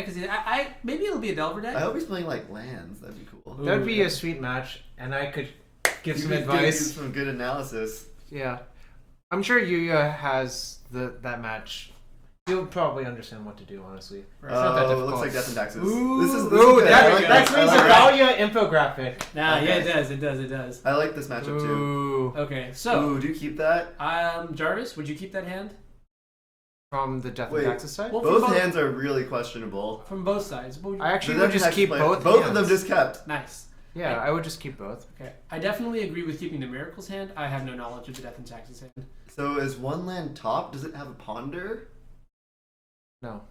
because maybe it'll be a Delver deck. I hope he's playing like lands. That'd be cool. That would be a sweet match, and I could give some advice. Give some good analysis. Yeah, I'm sure Yuya has that match. He'll probably understand what to do, honestly. It's not that difficult. It looks like Death and Taxes. Ooh, this is that screams a Thalia infographic. Nah, okay. Yeah, it does. I like this matchup too. Okay, so do you keep that? Jarvis, would you keep that hand? From the Death and Taxes side? Well, both hands are really questionable. From both sides. I actually would just keep both hands. Both of them just kept. Nice. Yeah, I would just keep both. Okay. I definitely agree with keeping the Miracles hand. I have no knowledge of the Death and Taxes hand. So is one land top? Does it have a ponder? No.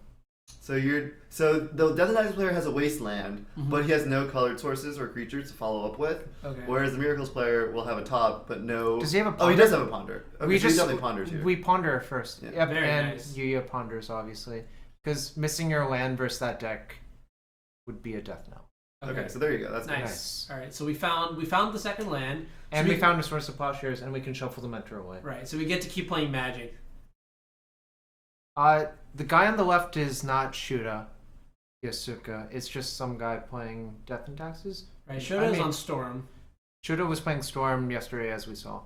So the Death and Taxes player has a Wasteland, but he has no colored sources or creatures to follow up with. Okay. Whereas the Miracles player will have a top, but no. Does he have a ponder? Oh, he does have a ponder. Okay, he definitely ponders here. We ponder first. Yeah. Yep, Very and nice. Yuya ponders, obviously. Because missing your land versus that deck would be a death knell. Okay, so there you go. That's nice. All right, so we found the second land, and we found a source of plowshares, and we can shuffle the mentor away. Right, so we get to keep playing Magic. The guy on the left is not Shuda Yasuka. It's just some guy playing Death and Taxes. Right, Shuda is on Storm. Shuda was playing Storm yesterday, as we saw.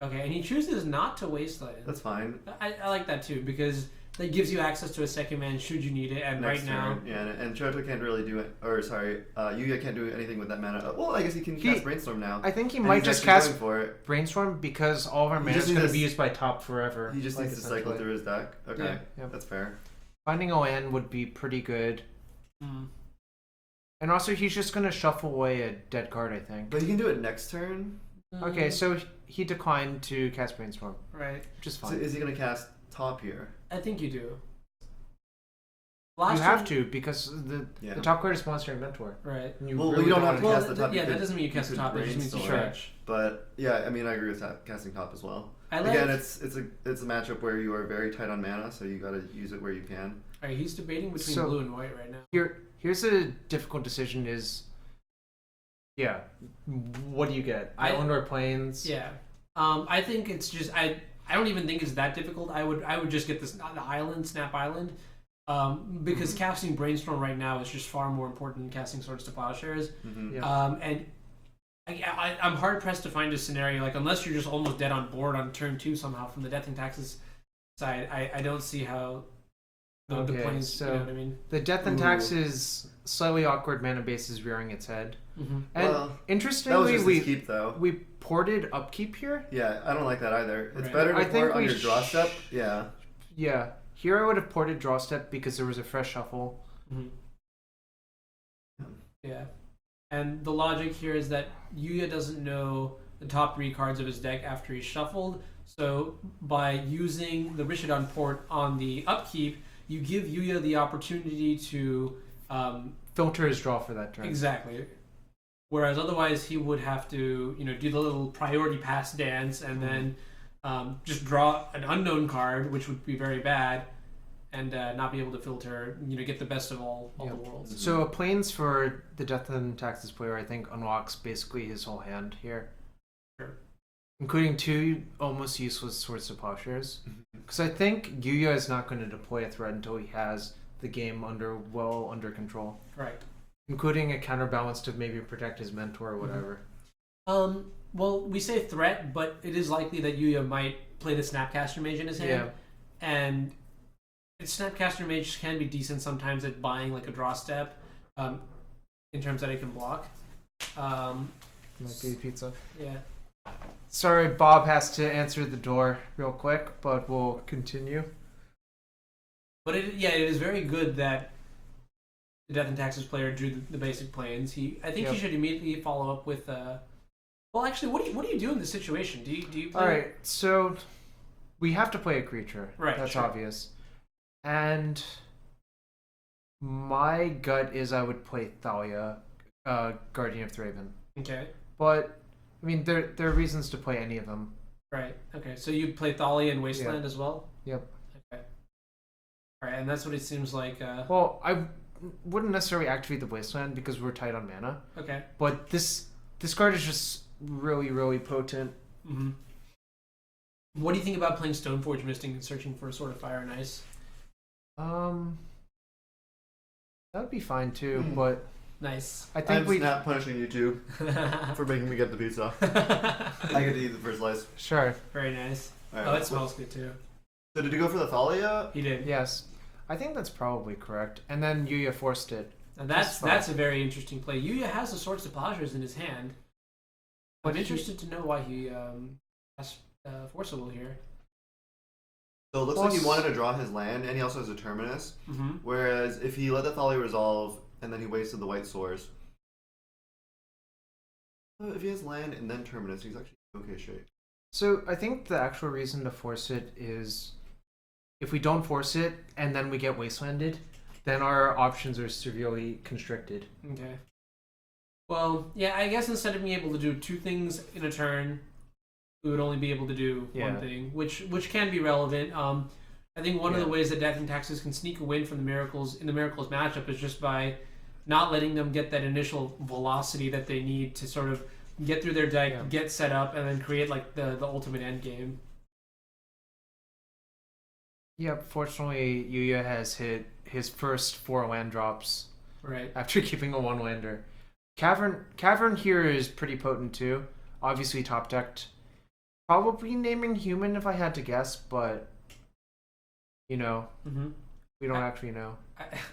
Okay, and he chooses not to Wasteland. That's fine. I like that too, because that gives you access to a second man should you need it, and Next right now... turn. Yeah, and Choto can't really do it, Yuya can't do anything with that mana. Well, I guess he can cast Brainstorm now. I think he might just cast Brainstorm because all of our mana is going to be used by top forever. He just needs to cycle through his deck. Okay, that's fair. Finding a land would be pretty good. Mm. And also, he's just going to shuffle away a dead card, I think. But he can do it next turn. Okay, so he declined to cast Brainstorm. Right. Which is fine. So is he going to cast top here? I think you do. You have to, because the top card is Monastery Mentor. Right. You don't have to cast the top. Yeah, that doesn't mean you cast the top. It just means you stretch. But yeah, I mean, I agree with casting top as well. Again, it's a matchup where you are very tight on mana, so you got to use it where you can. All right, he's debating between blue and white right now. Here's a difficult decision: what do you get? Island or Plains? Yeah. I think it's just I don't even think it's that difficult. I would just get the island, Snap Island. Because casting Brainstorm right now is just far more important than casting Swords to Plowshares. Mm-hmm. Yeah. And I'm hard pressed to find a scenario, like, unless you're just almost dead on board on turn 2 somehow from the Death and Taxes side, I don't see how the Plains, so you know what I mean? The Death and Taxes slightly awkward mana base is rearing its head. Mm-hmm. And interestingly, we ported Upkeep here. Yeah, I don't like that either. It's better to port on your draw step. Yeah. Yeah. Here I would have ported Draw Step because there was a fresh shuffle. Mm-hmm. Yeah. And the logic here is that Yuya doesn't know the top 3 cards of his deck after he's shuffled. So by using the Rishodon port on the upkeep, you give Yuya the opportunity to filter his draw for that turn. Exactly. Whereas otherwise he would have to, do the little priority pass dance and then just draw an unknown card, which would be very bad, and not be able to filter, get the best of all the worlds. So Plains for the Death and Taxes player, I think, unlocks basically his whole hand here. Sure. Including 2 almost useless Swords to Plowshares. Because I think Yuya is not going to deploy a threat until he has the game under control. Right. Including a counterbalance to maybe protect his mentor or whatever. Well, we say threat, but it is likely that Yuya might play the Snapcaster Mage in his hand. Yeah. And Snapcaster Mage can be decent sometimes at buying like a draw step, in terms that it can block. Might be pizza. Yeah. Sorry, Bob has to answer the door real quick, but we'll continue. But it is very good that the Death and Taxes player drew the basic Plains. I think he should immediately follow up with. Well, actually, what do you do in this situation? Do you play? All right, so we have to play a creature. Right, that's sure. obvious. And my gut is I would play Thalia, Guardian of Thraben. Okay. But I mean, there are reasons to play any of them. Right. Okay. So you play Thalia and Wasteland as well. Yep. Okay. All right, and that's what it seems like. Well, I wouldn't necessarily activate the Wasteland because we're tight on mana. Okay. But this card is just really, really potent. Mm-hmm. What do you think about playing Stoneforge Misting and searching for a Sword of Fire and Ice? That would be fine too, but Nice. I think I'm not punishing you two for making me get the pizza. I get to eat the first slice. Sure. Very nice. All right, Oh, it smells good too. So did you go for the Thalia? He did. Yes. I think that's probably correct. And then Yuya forced it. And that's a very interesting play. Yuya has the Swords to Plowshares in his hand. I'm interested to know why he has Forcible here. So it looks like he wanted to draw his land, and he also has a Terminus. Mm-hmm. Whereas if he let the Thalia resolve, and then he wasted the white source. If he has land and then Terminus, he's actually in okay shape. So I think the actual reason to force it is if we don't force it and then we get wastelanded, then our options are severely constricted. Okay. Well, yeah, I guess instead of being able to do two things in a turn, we would only be able to do one thing, which can be relevant. I think one of the ways that Death and Taxes can sneak a win from the Miracles in the Miracles matchup is just by not letting them get that initial velocity that they need to sort of get through their deck, get set up, and then create like the ultimate end game. Yep, fortunately Yuya has hit his first 4 land drops. Right. After keeping a 1-lander. Cavern here is pretty potent too. Obviously top decked. Probably naming human if I had to guess, but we don't actually know.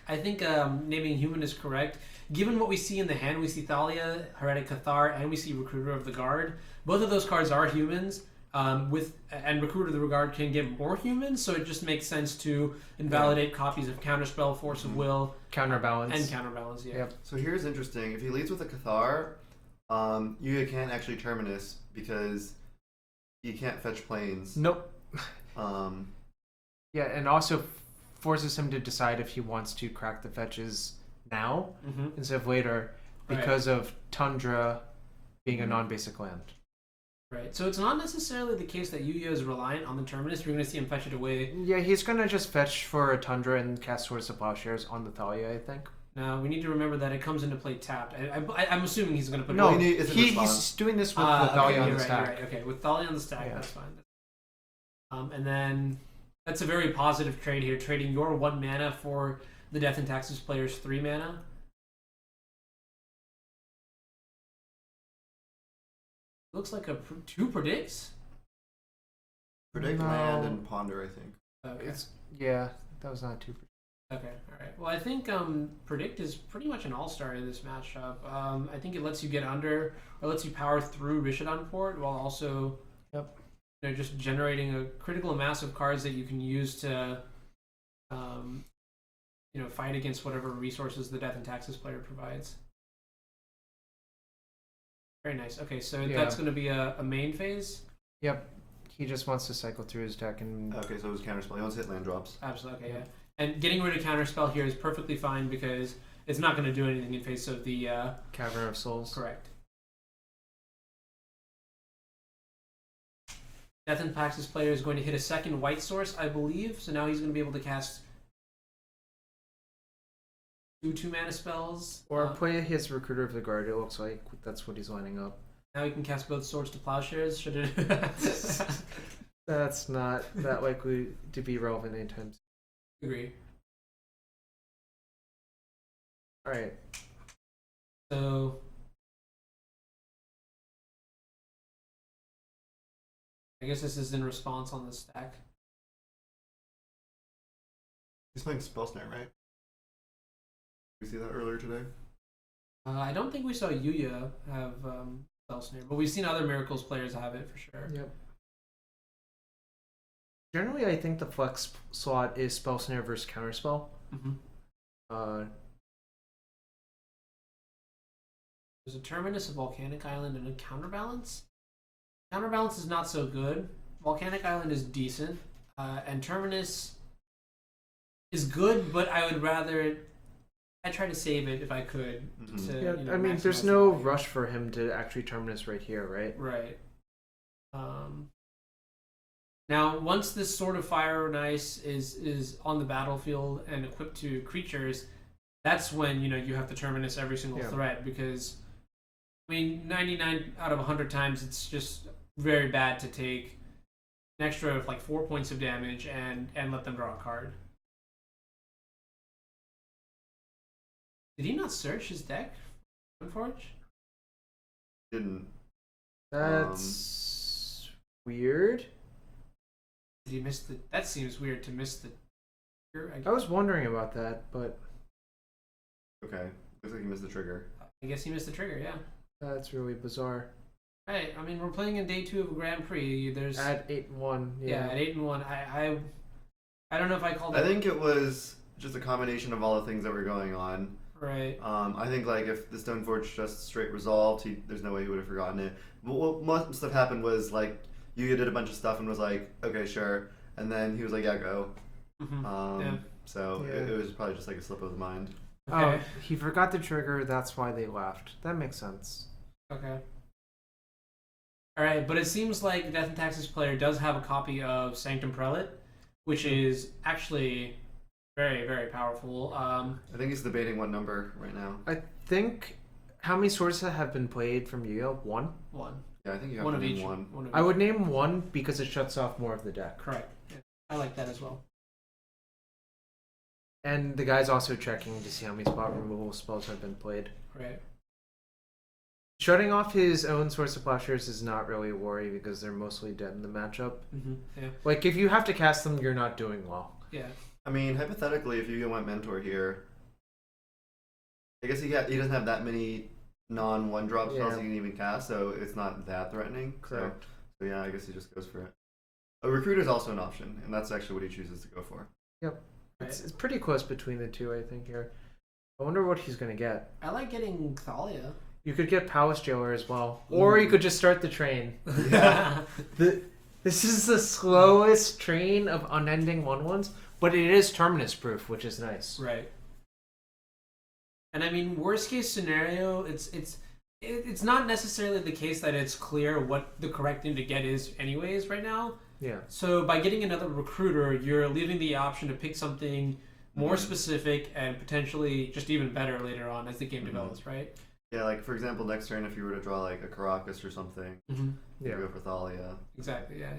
I think naming human is correct. Given what we see in the hand, we see Thalia, Heretic Cathar, and we see Recruiter of the Guard. Both of those cards are humans. And Recruiter of the Guard can get more humans, so it just makes sense to invalidate copies of Counterspell, Force of Will, Counterbalance. and Counterbalance. Yeah. Yep. So here's interesting. If he leads with a Cathar, Yuya can't actually Terminus because he can't fetch planes. Nope. Yeah, and also forces him to decide if he wants to crack the fetches now instead of later because of Tundra being a non-basic land. Right. So it's not necessarily the case that Yuya is reliant on the Terminus. We're going to see him fetch it away. Yeah, he's going to just fetch for a Tundra and cast Swords to Plowshares on the Thalia, I think. Now, we need to remember that it comes into play tapped. I'm assuming he's going to put no, it he's doing this with the Thalia on the stack. Right. Okay, with Thalia on the stack, that's fine. And then that's a very positive trade here, trading your 1 mana for the Death and Taxes player's 3 mana. Looks like 2 predicts. Predict, land, and ponder, I think. Okay. That was not too. Okay, all right. Well, I think Predict is pretty much an all-star in this matchup. I think it lets you get under, or lets you power through Rishadan Port while also just generating a critical mass of cards that you can use to fight against whatever resources the Death and Taxes player provides. Very nice. Okay, so that's going to be a main phase? Yep. He just wants to cycle through his deck and... Okay, so it was Counterspell. He wants to hit land drops. Absolutely, okay, yeah. And getting rid of Counterspell here is perfectly fine because it's not going to do anything in face of the... Cavern of Souls. Correct. Death and Taxes player is going to hit a second white source, I believe. So now he's going to be able to cast 2 mana spells. Or play his Recruiter of the Guard, it looks like. That's what he's lining up. Now he can cast both Swords to Plowshares. Should it? That's not that likely to be relevant anytime soon. Agree. Alright. So... I guess this is in response on the stack. He's playing Spell Snare, right? Did we see that earlier today? I don't think we saw Yuya have Spell Snare, but we've seen other Miracles players have it for sure. Yep. Generally, I think the flex slot is Spell Snare versus Counterspell. There's a Terminus, a Volcanic Island, and a Counterbalance. Counterbalance is not so good. Volcanic Island is decent. And Terminus is good, but I would rather... I try to save it if I could. I mean, there's no rush for him to actually Terminus right here, right? Right. Now, once this Sword of Fire and Ice is on the battlefield and equipped to creatures, that's when you have to Terminus every single threat because, I mean, 99 out of 100 times it's just very bad to take an extra of like 4 points of damage and let them draw a card. Did he not search his deck? Forge? Didn't. That's weird. Did he miss the? That seems weird to miss the. I was wondering about that, but Okay, looks like he missed the trigger. I guess he missed the trigger. Yeah. that's really bizarre. Hey, I mean, we're playing in day 2 of a Grand Prix. There's At 8-1, yeah, at 8-1. I don't know if I called. I think it was just a combination of all the things that were going on. Right. I think like if the Stoneforge just straight resolved, there's no way he would have forgotten it. But what must have happened was like Yuya did a bunch of stuff and was like, okay, sure, and then he was like, yeah, go. Yeah. So Yeah. it was probably just like a slip of the mind. Okay. Oh, he forgot the trigger. That's why they left. That makes sense. Okay. All right, but it seems like the Death and Taxes player does have a copy of Sanctum Prelate, which is actually very, very powerful. I think he's debating what number right now. I think how many swords have been played from Yu-Gi-Oh? One. Yeah, I think you have One to of name each. one. One of I each. would name one because it shuts off more of the deck. Correct. Yeah. I like that as well. And the guy's also checking to see how many spot removal spells have been played. Right. Shutting off his own Source of Plowshares is not really a worry because they're mostly dead in the matchup. Yeah. Like, if you have to cast them, you're not doing well. Yeah. I mean, hypothetically, if you went Mentor here, I guess he doesn't have that many non-one drop spells Yeah. he can even cast, so it's not that threatening. Correct. So yeah, I guess he just goes for it. A Recruiter is also an option, and that's actually what he chooses to go for. Yep. Right. It's pretty close between the two, I think, here. I wonder what he's going to get. I like getting Thalia. You could get Palace Jailer as well. Or you could just start the train. Yeah. This is the slowest train of unending 1/1s, but it is terminus proof, which is nice. Right. And I mean, worst case scenario, it's not necessarily the case that it's clear what the correct thing to get is anyways right now. Yeah. So by getting another recruiter, you're leaving the option to pick something more specific and potentially just even better later on as the game develops, right? Yeah, like for example, next turn if you were to draw like a Caracas or something, you Yeah. go for Thalia. Exactly. Yeah.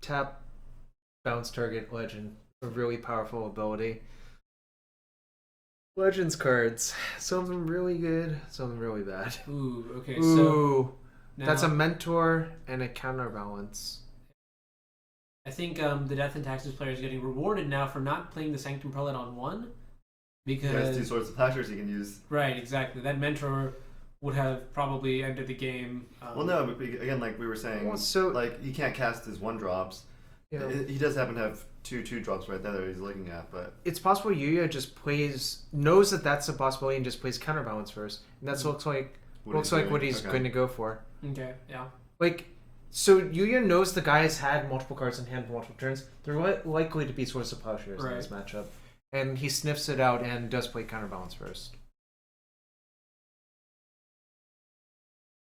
Tap, bounce target, legend. A really powerful ability. Legends cards. Some of them really good, some of them really bad. Ooh. Okay. Ooh. So now, That's a mentor and a counterbalance. I think the Death and Taxes player is getting rewarded now for not playing the Sanctum Prelate on 1 because He has 2 Swords of Plowshares he can use. right, exactly. That mentor would have probably ended the game. Well, no, but again, like we were saying, Well, so- like he can't cast his 1-drops. Yeah. He does happen to have 2 2-drops right there that he's looking at, but It's possible Yuya just knows that that's a possibility and just plays counterbalance first. And that's looks like what he's what doing. he's Okay. going to go for. Okay. Yeah. Like, so Yuya knows the guy has had multiple cards in hand for multiple turns. They're likely to be Swords of Plowshares in this matchup. And he sniffs it out and does play counterbalance first.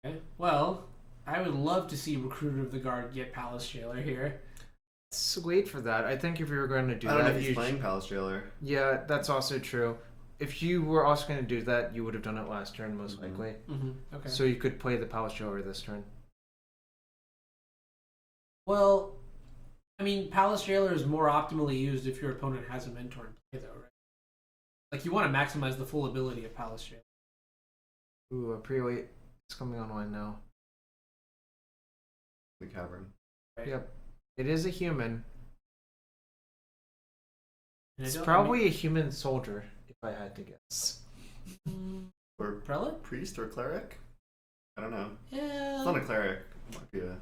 Okay. Well, I would love to see Recruiter of the Guard get Palace Jailer here. Let's wait for that. I think if you were going to do I don't that, know if he's playing Palace Jailer. Yeah, that's also true. If you were also going to do that, you would have done it last turn, most likely. Okay. So you could play the Palace Jailer this turn. Well, I mean, Palace Jailer is more optimally used if your opponent has a mentor in play, though, right? Like, you want to maximize the full ability of Palace Jailer. Ooh, a pre-late. It's coming online now. The Cavern. Right? Yep. It is a human. And I It's don't- probably a human soldier, if I had to guess. Or Prelate? Priest or Cleric? I don't know. Yeah. It's not a Cleric. It might be a...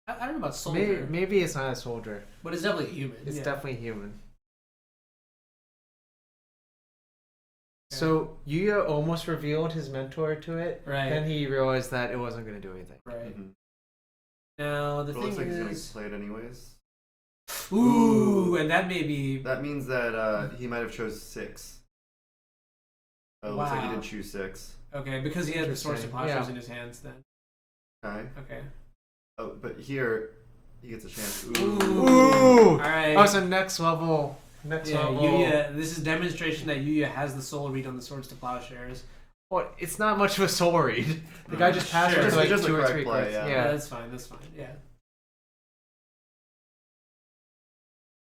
I don't know about soldier, Maybe it's not a soldier. but it's definitely a human. It's yeah. definitely human. Okay. So Yuya almost revealed his mentor to it. Right. Then he realized that it wasn't going to do anything. Right. Mhm. Now, the But it thing looks like he's is... going to play it anyways. Ooh, and that may be... That means that he might have chose 6. Oh, looks like he Wow. didn't choose 6. Okay, because he had the Source of Interesting. Plowshares Yeah. in his hands then. Okay. Okay. Oh, but here he gets a chance. Ooh! Alright. Oh, so next level. Next Yeah, level. Yuya, this is demonstration that Yuya has the soul read on the Swords to Plowshares. Well, it's not much of a soul read. The guy just passed Sure. it to like Just a 2 or correct 3 play, cards. yeah. Yeah, that's fine, yeah.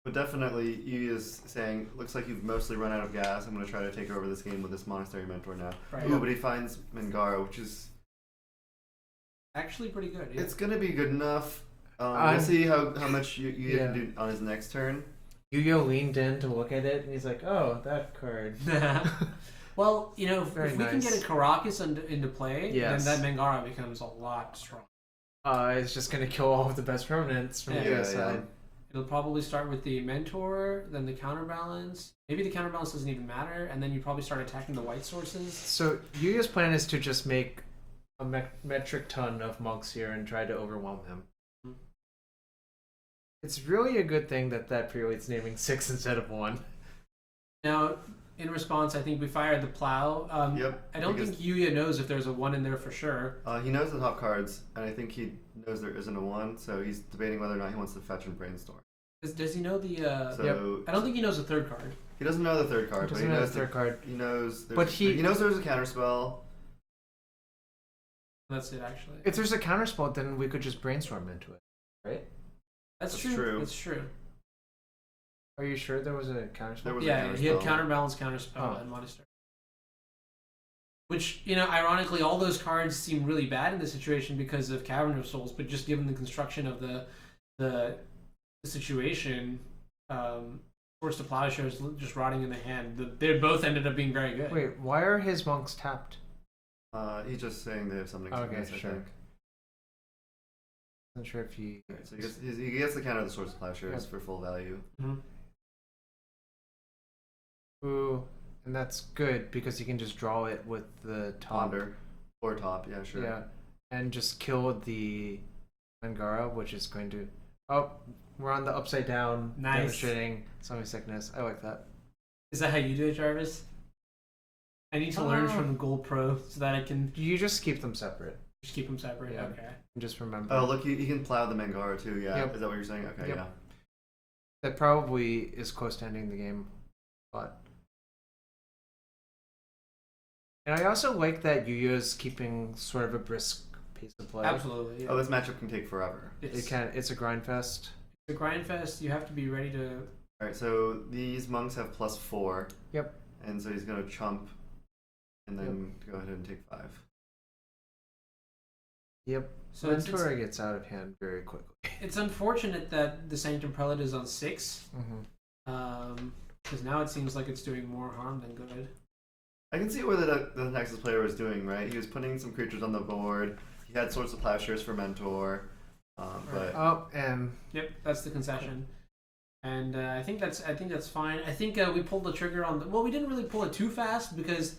But definitely, Yu is saying, looks like you've mostly run out of gas. I'm going to try to take over this game with this Monastery Mentor now. Right. Ooh, but he finds Mangara, which is... Actually pretty good. Yeah. It's going to be good enough. We'll see how much Yu can do on his next turn. Yu leaned in to look at it, and he's like, "Oh, that card." Well, you know, if we can nice. get a Caracas into play, Yes. then that Mangara becomes a lot stronger. It's just gonna kill all of the best permanents from the other side. It'll probably start with the Mentor, then the Counterbalance. Maybe the Counterbalance doesn't even matter, and then you probably start attacking the white sources. So Yuya's plan is to just make a metric ton of monks here and try to overwhelm him. It's really a good thing that prelate's naming 6 instead of 1. Now, in response, I think we fired the Plow. Yep. I don't think Yuya knows if there's a 1 in there for sure. He knows the top cards, and I think he knows there isn't a 1, so he's debating whether or not he wants to fetch and brainstorm. Does he know the... So I don't think he knows the third card. he doesn't know the third card, but he knows the third card. He knows. But he knows there's a counterspell. That's it, actually. If there's a counterspell, then we could just brainstorm into it, right? That's true. That's true. Are you sure there was a counterspell? There was Yeah, a he had counterspell. Counterbalance, Counterspell, and Monastery. Which, you know, ironically, all those cards seem really bad in this situation because of Cavern of Souls, but just given the construction of the situation, Force to Plowshares just rotting in the hand, they both ended up being very good. Wait, why are his monks tapped? He's just saying they have something. Okay, I sure. think. I'm not sure if he... So he gets the counter of the Swords of Plowshares for full value. Mm-hmm. Ooh, and that's good because you can just draw it with the top. Ponder. Or top, yeah, sure. Yeah, and just kill the Mangara, which is going to... Oh, we're on the upside down, demonstrating zombie sickness. I like that. Is that how you do it, Jarvis? I need to learn from Gold Pro so that I can You just keep them separate. just keep them separate. Yeah. Okay. And just remember. Oh, look, he can plow the Mangara too, yeah. Yep. Is that what you're saying? Okay, Yep. yeah. That probably is close to ending the game, but... And I also like that Yuya's keeping sort of a brisk pace of play. Absolutely. Yeah. Oh, this matchup can take forever. It's a grind fest. The grind fest. You have to be ready to. Alright, so these monks have +4. Yep. And so he's going to chump and then go ahead and take 5. Yep. So Mentor gets out of hand very quickly. It's unfortunate that the Sanctum Prelate is on 6. Mm-hmm. Because now it seems like it's doing more harm than good. I can see what the Nexus player was doing, right? He was putting some creatures on the board. He had Swords of Plowshares for Mentor. But Yep, that's the concession. And I think that's fine. I think we pulled the trigger on the... Well, we didn't really pull it too fast because,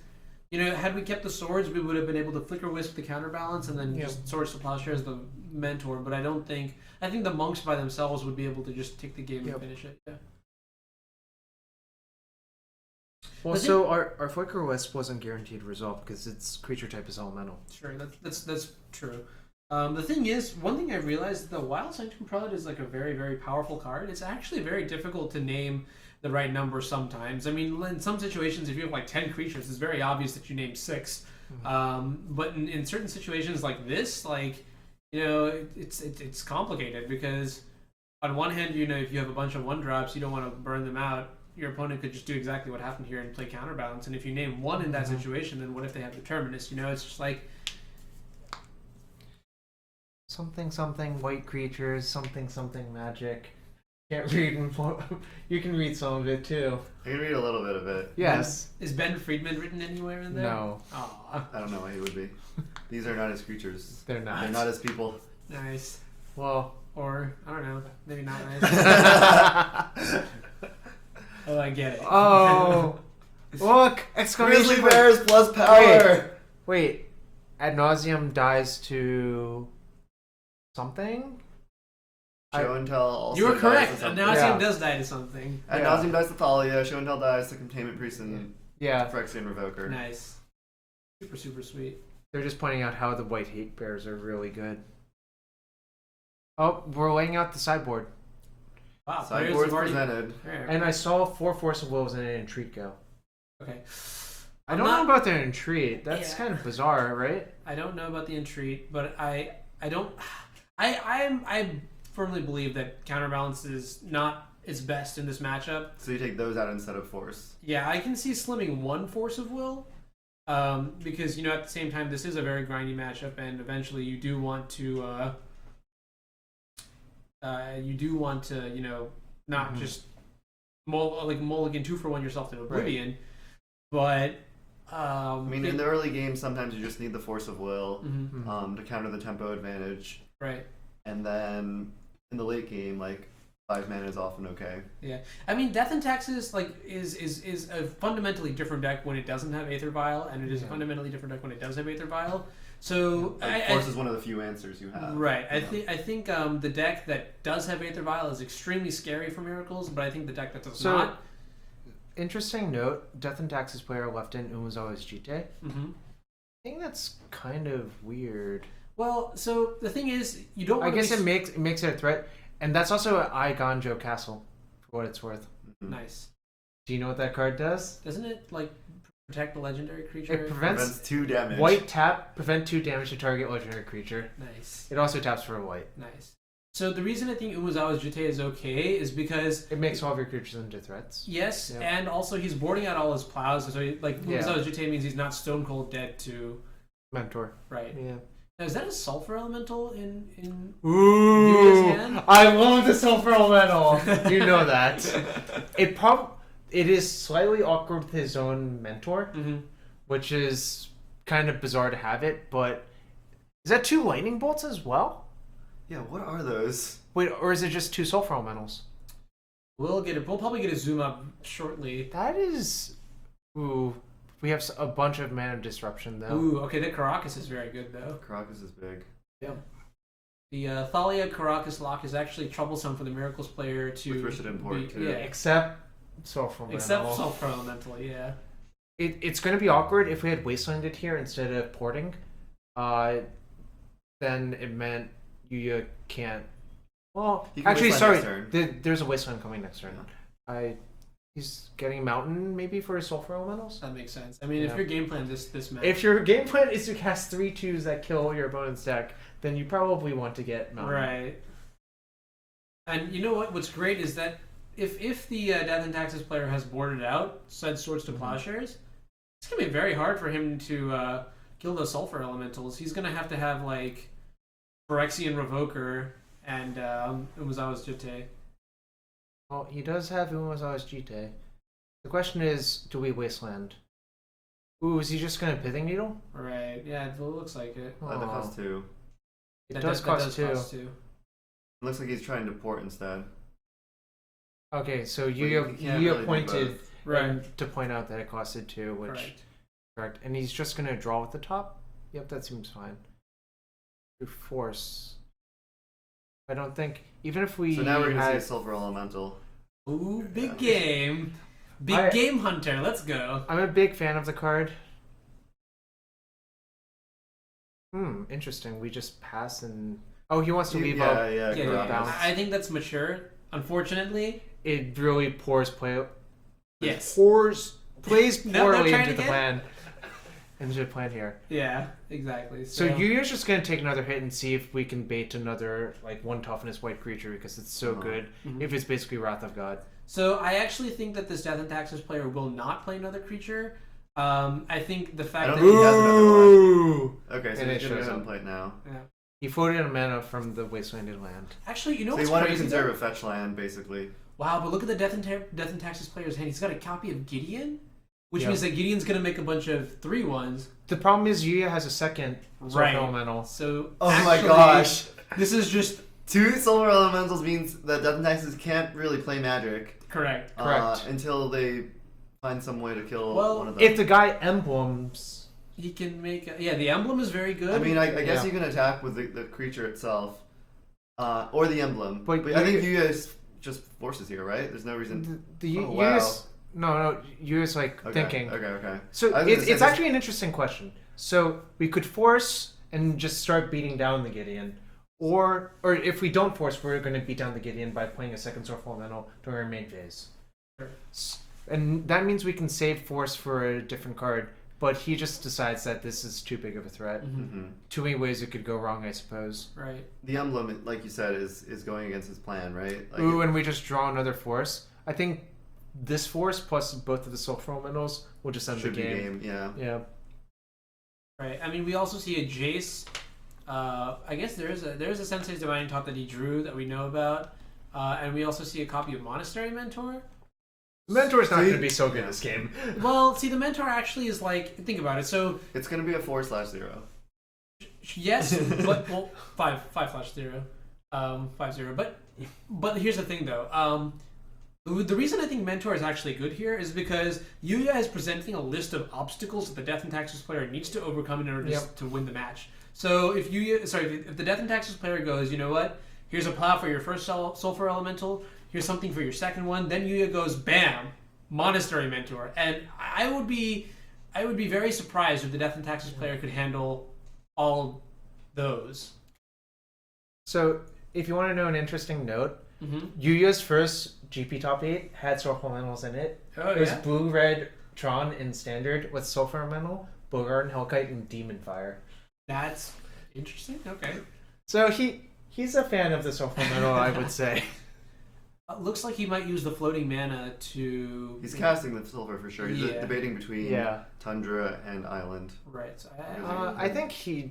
you know, had we kept the swords, we would have been able to Flicker Wisp the counterbalance and then just Swords to Plowshares the Mentor. But I don't think... I think the monks by themselves would be able to just take the game and finish it. Yeah. Well, so our Flicker Wisp wasn't guaranteed resolve because its creature type is elemental. Sure, that's true. The thing is, one thing I realized, the Wild Sanctum Prelate is like a very, very powerful card. It's actually very difficult to name the right number sometimes. I mean, in some situations, if you have like 10 creatures, it's very obvious that you name 6. Mm-hmm. But in certain situations like this, like, you know, it's complicated because on one hand, you know, if you have a bunch of 1-drops, you don't want to burn them out. Your opponent could just do exactly what happened here and play counterbalance. And if you name 1 in that situation, then what if they have Determinus? You know, it's just like... Something white creatures, something magic. Can't read you can read some of it too. I can read a little bit of it. Yes. Is Ben Friedman written anywhere in there? No. Aww. I don't know why he would be. These are not his creatures. They're not. They're not his people. Nice. Well, or I don't know, maybe not nice. Oh, I get it. Oh, look! Exclamation Grizzly point. Bears plus power. Wait. Ad nauseum dies to something. Show and tell. Also you were correct. dies to Ad something. nauseum does die to something. Ad nauseum dies to Thalia. Show and tell dies to Containment Priest and Phyrexian Revoker. Nice. Super sweet. They're just pointing out how the white hate bears are really good. Oh, we're laying out the sideboard. Wow, sideboard's presented. And I saw 4 Force of Wills and an Entreat go. Okay. I don't know about the Entreat. That's kind of bizarre, right? I don't know about the Entreat, but I'm firmly believe that Counterbalance is not its best in this matchup. So you take those out instead of Force. Yeah, I can see slimming one Force of Will, because at the same time this is a very grindy matchup, and eventually you do want to not just mulligan 2-for-1 yourself to Oblivion, but I mean, in the early game, sometimes you just need the Force of Will to counter the tempo advantage. Right. And then in the late game, 5 mana is often okay. Yeah, I mean, Death and Taxes is a fundamentally different deck when it doesn't have Aether Vial, and it is a fundamentally different deck when it does have Aether Vial. So Force is one of the few answers you have. Right. I think the deck that does have Aether Vial is extremely scary for Miracles, but I think the deck that does not. Interesting note: Death and Taxes player left in Umezawa's Jite. Mm-hmm. I think that's kind of weird. Well, so the thing is, you don't. I guess it makes it a threat, and that's also an Igonjo Castle, for what it's worth. Mm-hmm. Nice. Do you know what that card does? Doesn't it protect the legendary creature? It prevents 2 damage. White tap, prevent 2 damage to target legendary creature. Nice. It also taps for a white. Nice. So the reason I think Umezawa's Jite is okay is because it makes all of your creatures into threats. Yes, and also he's boarding out all his plows, so Umezawa's Jite means he's not stone cold dead to Mentor. Right. Yeah. Now, is that a Sulfur Elemental in Ooh, Yuya's hand? I love the Sulfur Elemental. You know that. It is slightly awkward with his own Mentor, which is kind of bizarre to have it, but is that 2 lightning bolts as well? Yeah, what are those? Wait, or is it just 2 Sulfur Elementals? We'll probably get a zoom up shortly. That is... Ooh. We have a bunch of mana disruption, though. Ooh, okay, the Caracas is very good, though. Caracas is big. Yeah. The Thalia Caracas lock is actually troublesome for the Miracles player to... With Rishid Import, too. Yeah, Except Sulfur Elemental. Except Sulfur Elemental, yeah. It's going to be awkward if we had Wastelanded here instead of porting. Then it meant you can't... Well, actually, sorry. There's a Wasteland coming next turn. Yeah. He's getting Mountain maybe for his Sulfur Elementals? That makes sense. I mean, if your game plan this match... If your game plan is to cast 3/2s that kill your opponent's deck, then you probably want to get Mountain. Right. And you know what? What's great is that if the Death and Taxes player has boarded out said Swords to Plowshares, it's going to be very hard for him to kill those Sulfur Elementals. He's going to have Phyrexian Revoker and Umezawa's Jite. Well, he does have Umezawa's Jite. The question is, do we Wasteland? Ooh, is he just going to Pithing Needle? Right, yeah, it looks like it. That costs 2. It does cost 2. It looks like he's trying to port instead. Okay, so Yuya pointed to point out that it costed 2, which... Correct. And he's just going to draw with the top? Yep, that seems fine. Through Force... I don't think, even if we... So now we're going to see a Sulfur Elemental. Ooh, big game. Big game hunter, let's go. I'm a big fan of the card. Interesting. We just pass and... Oh, he wants to leave up. Yeah. I think that's mature, unfortunately. It really plays poorly into the plan. Into the plan here. Yeah, exactly. So Yuya's just going to take another hit and see if we can bait another 1 toughness white creature because it's so good. If it's basically Wrath of God. So I actually think that this Death and Taxes player will not play another creature. I think the fact that he has another one. Okay, so he's going to go play it now. Yeah. He floated a mana from the Wastelanded land. Actually, you know what's crazy? So he wanted to conserve a fetch land, basically. Wow, but look at the Death and Taxes player's hand. He's got a copy of Gideon. Which means that Gideon's going to make a bunch of 3/1s. The problem is Yuya has a second Sulfur Elemental. So, my gosh. This is just... 2 Sulfur Elementals means that Death and Taxes can't really play Magic. Correct. Until they find some way to kill one of them. If the guy emblems... He can make... the emblem is very good. I mean, I guess you can attack with the creature itself. Or the emblem. But I think Yuya just forces here, right? There's no reason... No, Yuya's thinking. Okay. So it's actually an interesting question. So we could force and just start beating down the Gideon. Or if we don't force, we're going to beat down the Gideon by playing a second Sulfur Elemental during our main phase. Sure. And that means we can save force for a different card. but he just decides that this is too big of a threat. Too many ways it could go wrong, I suppose. Right. The emblem, like you said, is going against his plan, right? Like Ooh, and we just draw another force. I think this force plus both of the Sulfur Elementals will just end the game. Yeah. Yeah. Right. I mean, we also see a Jace. I guess there is a Sensei's Divining Top that he drew that we know about, and we also see a copy of Monastery Mentor. Mentor's not going to be so good this game. Well, see, the Mentor actually is like, think about it. So it's going to be a 4/0. yes, but well, 5/0, 5/0. But here's the thing though. The reason I think Mentor is actually good here is because Yuya is presenting a list of obstacles that the Death and Taxes player needs to overcome in order to win the match. So if the Death and Taxes player goes, you know what? Here's a plow for your first Sulfur Elemental. Here's something for your second one. Then Yuya goes, bam, Monastery Mentor. And I would be very surprised if the Death and Taxes player could handle all those. So if you want to know an interesting note, Yuya's first GP top 8 had Sulfur Elementals in it. Oh, it was Blue, Red, Tron in Standard with Sulfur Elemental, Bogart, Hellkite, and Demon Fire. That's interesting. Okay. So he's a fan of the Sulfur Elemental, I would say. Looks like he might use the floating mana to... He's casting the Sulfur for sure. He's Yeah. debating between Tundra and Island. Right. So I think if he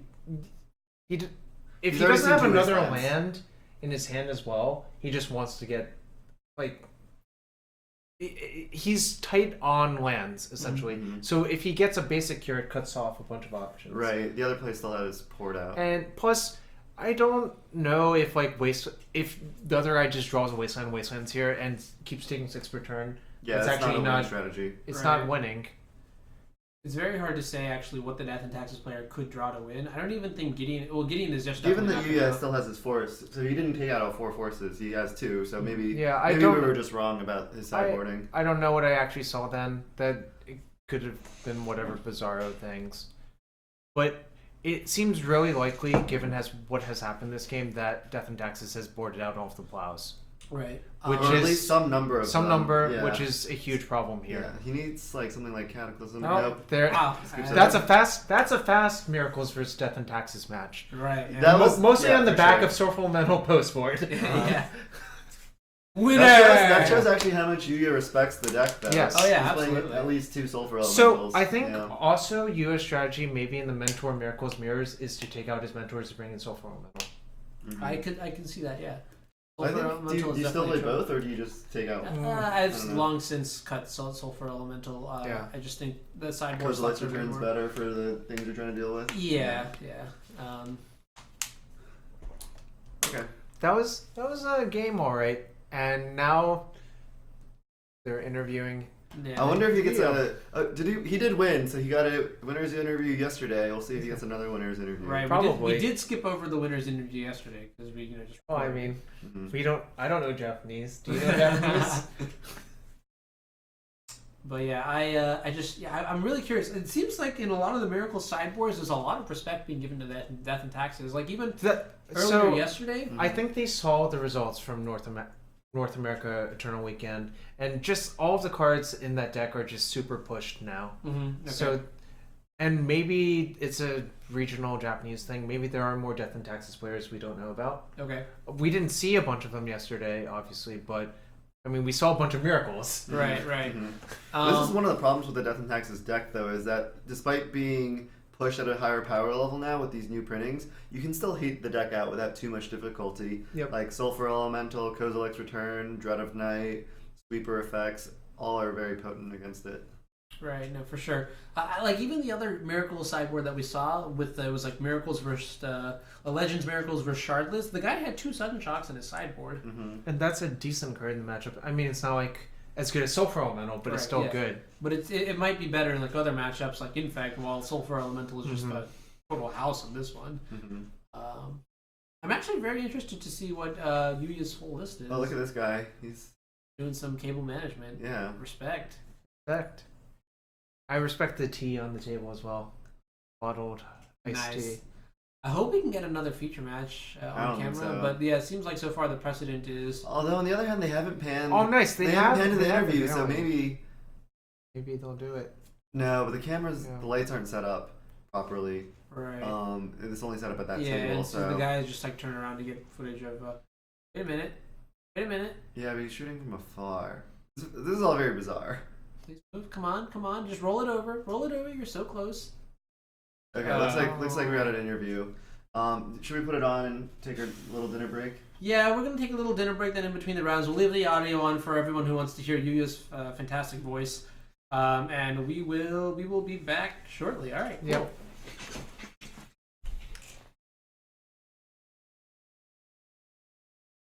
He's doesn't already have seen two another Wastelands. land in his hand as well, he just wants to get, like... He's tight on lands, essentially. So if he gets a basic cure, it cuts off a bunch of options. Right. The other play still has poured out. And plus, I don't know if if the other guy just draws a Wasteland's here and keeps taking 6 per turn. Yeah, it's it's actually not a not winning strategy. It's Right. not winning. it's very hard to say actually what the Death and Taxes player could draw to win. I don't even think Gideon... Well, Gideon is just... Given that definitely not Yuya gonna- still has his force, so he didn't take out all 4 forces. He has 2, so maybe I we don't. were just wrong about his sideboarding. I don't know what I actually saw then. That it could have been whatever bizarro things, but it seems really likely, given what has happened this game, that Death and Taxes has boarded out all of the plows. Right. Which Or at is least some number of them. Yeah. which is a huge problem Yeah, here. he needs like something like Cataclysm. Oh, Nope. there. Wow. That's a fast Miracles versus Death and Taxes match. Right. Yeah. That was Mostly on the for back sure. of Sulfur Elemental postboard. yeah. Winner! That shows actually how much Yuya respects the deck, though. Yes. Oh, yeah, He's playing absolutely. at least 2 Sulfur Elementals. So I think yeah. also Yuya's strategy, maybe in the Mentor Miracles Mirrors, is to take out his mentors to bring in Sulfur Elemental. Mhm. I can see that. Yeah. I Sulfur think, Elemental do you is still play definitely both, or do you just take out? I've don't know. long since cut Sulfur Elemental. Yeah. I just think the sideboard Because slots Electric are Return's more... better for the things you're trying to deal with? Yeah. Okay. That was a game, all right. And now they're interviewing. Yeah. I wonder if he gets Yeah. he did win, so he got a winner's interview yesterday. We'll see if he gets another winner's interview. Right. Probably. We did skip over the winner's interview yesterday because we just. Oh, I mean, Mhm. I don't know Japanese. Do you know Japanese? But yeah, I'm really curious. It seems like in a lot of the Miracle sideboards, there's a lot of respect being given to Death and Taxes. Like even earlier yesterday. I think they saw the results from North America Eternal Weekend, and just all of the cards in that deck are just super pushed now. Mm-hmm. Okay. So, and maybe it's a regional Japanese thing. Maybe there are more Death and Taxes players we don't know about. Okay. We didn't see a bunch of them yesterday, obviously, but I mean, we saw a bunch of miracles. Right. Right. Mhm. This is one of the problems with the Death and Taxes deck, though, is that despite being pushed at a higher power level now with these new printings, you can still hate the deck out without too much difficulty. Yep. Like Sulfur Elemental, Kozilek's Return, Dread of Night, Sweeper effects, all are very potent against it. Right, no, for sure. Like even the other Miracle sideboard that we saw with it was like Miracles versus Legends Miracles versus Shardless. The guy had 2 sudden shocks in his sideboard. Mm-hmm. And that's a decent card in the matchup. I mean, it's not like as good as Sulfur Elemental, but it's Right, still yeah. good. But it might be better in like other matchups like Infect, while Sulfur Elemental is just a total house on this one. Mm-hmm. I'm actually very interested to see what Yuya's whole list is. Oh, look at this guy. He's doing some cable management. Yeah. Respect. Respect. I respect the tea on the table as well. Bottled iced Nice. tea. I hope we can get another feature match I on don't think camera, so. but yeah, it seems like so far the precedent is. Although on the other hand, they haven't panned. Oh, nice. They haven't panned in the they have interview, it, so yeah. maybe Maybe they'll do it. No, but the cameras, Yeah. the lights aren't set up properly. Right. It's only set up at that yeah, table. and So the guys just like turn around to get footage of. Wait a minute. Wait a minute. yeah, but he's shooting from afar. This is all very bizarre. Please move. Come on. Come on. Just roll it over. Roll it over. You're so close. Okay, looks like we're at an interview. Should we put it on and take a little dinner break? Yeah, we're gonna take a little dinner break. Then in between the rounds, we'll leave the audio on for everyone who wants to hear Yuya's fantastic voice. And we will be back shortly. All right. Cool. Yep.